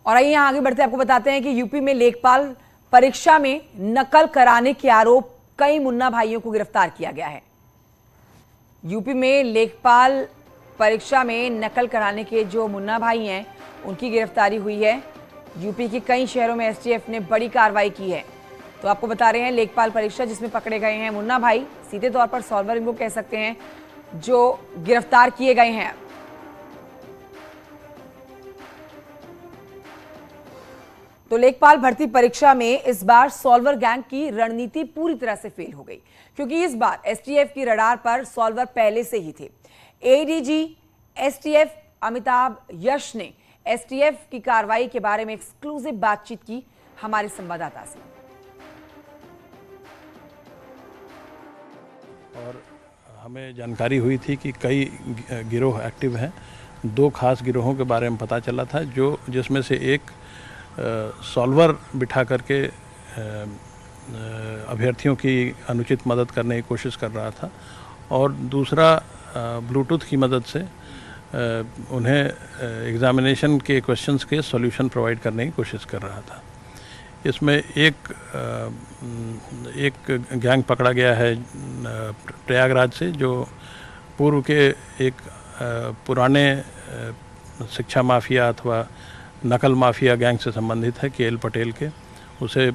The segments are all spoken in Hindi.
और आइए यहाँ आगे बढ़ते आपको बताते हैं कि यूपी में लेखपाल परीक्षा में नकल कराने के आरोप कई मुन्ना भाइयों को गिरफ्तार किया गया है। यूपी में लेखपाल परीक्षा में नकल कराने के जो मुन्ना भाई हैं उनकी गिरफ्तारी हुई है। यूपी के कई शहरों में एसटीएफ ने बड़ी कार्रवाई की है। तो आपको बता रहे हैं लेखपाल परीक्षा जिसमें पकड़े गए हैं मुन्ना भाई, सीधे तौर पर सॉल्वर इनको कह सकते हैं, जो गिरफ्तार किए गए हैं। तो लेखपाल भर्ती परीक्षा में इस बार सॉल्वर गैंग की रणनीति पूरी तरह से फेल हो गई, क्योंकि इस बार एसटीएफ की रडार पर सॉल्वर पहले से ही थे। एडीजी एसटीएफ अमिताभ यश ने एसटीएफ की कार्रवाई के बारे में एक्सक्लूसिव बातचीत की हमारे संवाददाता से। और हमें जानकारी हुई थी कि कई गिरोह एक्टिव हैं। 2 खास गिरोहों के बारे में पता चला था, जिसमें से एक सॉल्वर बिठा करके अभ्यर्थियों की अनुचित मदद करने की कोशिश कर रहा था, और दूसरा ब्लूटूथ की मदद से उन्हें एग्ज़ामिनेशन के क्वेश्चंस के सॉल्यूशन प्रोवाइड करने की कोशिश कर रहा था। इसमें एक गैंग पकड़ा गया है प्रयागराज से, जो पूर्व के एक पुराने शिक्षा माफिया अथवा नकल माफिया गैंग से संबंधित है, केएल पटेल के। उसे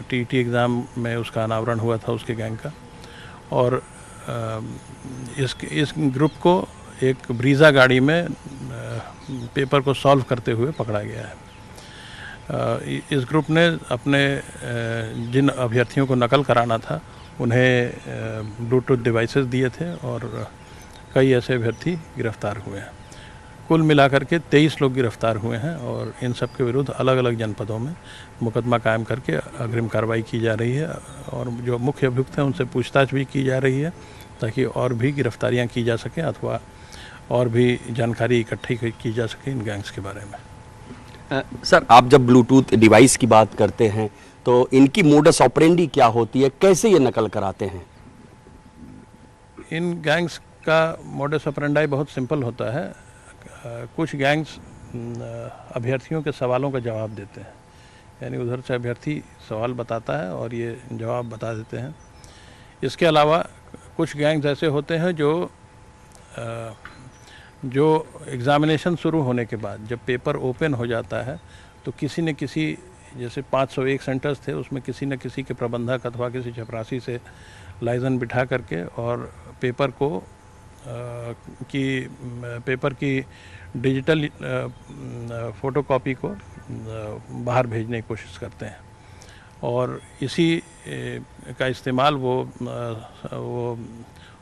टीटी एग्ज़ाम में उसका अनावरण हुआ था उसके गैंग का। और इस ग्रुप को एक ब्रीज़ा गाड़ी में पेपर को सॉल्व करते हुए पकड़ा गया है। इस ग्रुप ने अपने जिन अभ्यर्थियों को नकल कराना था उन्हें ब्लूटूथ डिवाइसेस दिए थे, और कई ऐसे अभ्यर्थी गिरफ्तार हुए हैं। कुल मिलाकर के 23 लोग गिरफ्तार हुए हैं, और इन सब के विरुद्ध अलग अलग जनपदों में मुकदमा कायम करके अग्रिम कार्रवाई की जा रही है, और जो मुख्य अभियुक्त हैं उनसे पूछताछ भी की जा रही है, ताकि और भी गिरफ्तारियां की जा सकें अथवा और भी जानकारी इकट्ठी की जा सके इन गैंग्स के बारे में। सर, आप जब ब्लूटूथ डिवाइस की बात करते हैं तो इनकी मोडस ऑपरेंडी क्या होती है, कैसे ये नकल कराते हैं? इन गैंग्स का मोडस ऑपरेंडाई बहुत सिंपल होता है। कुछ गैंग्स अभ्यर्थियों के सवालों का जवाब देते हैं, यानी उधर से अभ्यर्थी सवाल बताता है और ये जवाब बता देते हैं। इसके अलावा कुछ गैंग्स ऐसे होते हैं जो एग्ज़ामिनेशन शुरू होने के बाद जब पेपर ओपन हो जाता है तो किसी न किसी, जैसे 501 सेंटर्स थे, उसमें किसी न किसी के प्रबंधक अथवा किसी चपरासी से लाइजन बिठा करके और पेपर की डिजिटल फ़ोटोकॉपी को बाहर भेजने की कोशिश करते हैं, और इसी का इस्तेमाल वो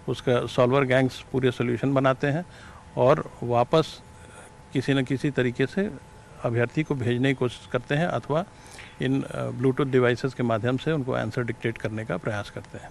उसका सॉल्वर गैंग्स पूरे सोल्यूशन बनाते हैं और वापस किसी न किसी तरीके से अभ्यर्थी को भेजने की कोशिश करते हैं, अथवा इन ब्लूटूथ डिवाइसेस के माध्यम से उनको आंसर डिक्टेट करने का प्रयास करते हैं।